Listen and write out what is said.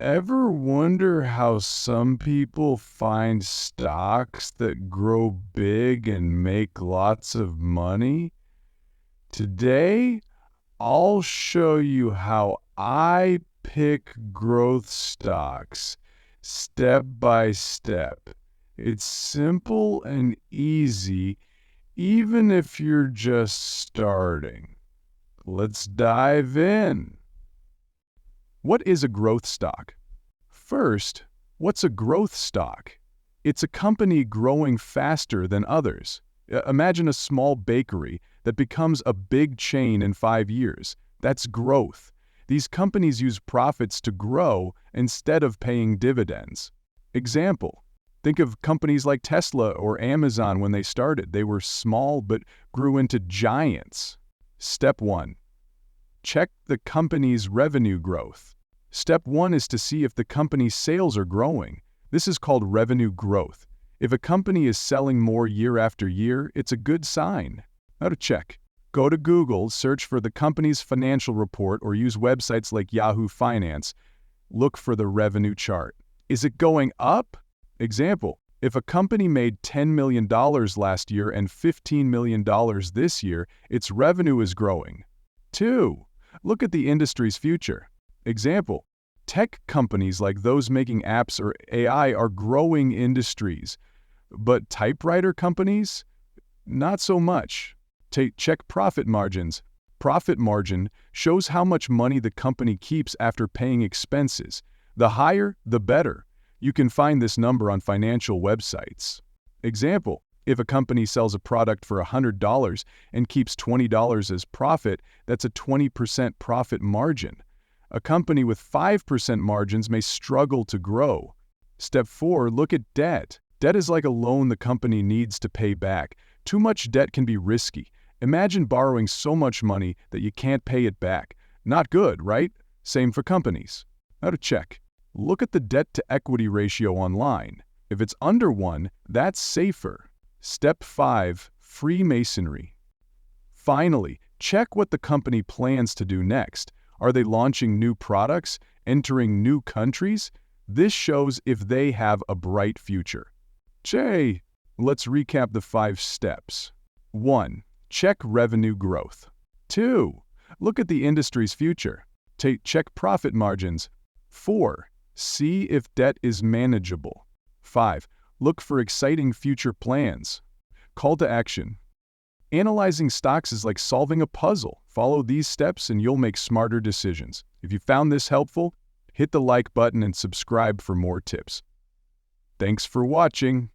Ever wonder how some people find stocks that grow big and make lots of money? Today, I'll show you how I pick growth stocks step by step. It's simple and easy, even if you're just starting. Let's dive in. What is a growth stock? First, what's a growth stock? It's a company growing faster than others. Imagine a small bakery that becomes a big chain in 5 years. That's growth. These companies use profits to grow instead of paying dividends. Example, think of companies like Tesla or Amazon when they started. They were small but grew into giants. Step 1. Check the company's revenue growth. Step 1 is to see if the company's sales are growing. This is called revenue growth. If a company is selling more year after year, it's a good sign. How to check? Go to Google, search for the company's financial report, or use websites like Yahoo Finance. Look for the revenue chart. Is it going up? Example, if a company made $10 million last year and $15 million this year, its revenue is growing. 2. Look at the industry's future. Example, tech companies like those making apps or AI are growing industries, but typewriter companies? Not so much. Check profit margins. Profit margin shows how much money the company keeps after paying expenses. The higher, the better. You can find this number on financial websites. Example, if a company sells a product for $100 and keeps $20 as profit, that's a 20% profit margin. A company with 5% margins may struggle to grow. Step 4, look at debt. Debt is like a loan the company needs to pay back. Too much debt can be risky. Imagine borrowing so much money that you can't pay it back. Not good, right? Same for companies. How to check? Look at the debt-to-equity ratio online. If it's under 1, that's safer. Step 5, Freemasonry. Finally, check what the company plans to do next. Are they launching new products, entering new countries? This shows if they have a bright future. Let's recap the 5 steps. 1. Check revenue growth. 2. Look at the industry's future. Check profit margins. 4. See if debt is manageable. 5. Look for exciting future plans. Call to action. Analyzing stocks is like solving a puzzle. Follow these steps and you'll make smarter decisions. If you found this helpful, hit the like button and subscribe for more tips. Thanks for watching.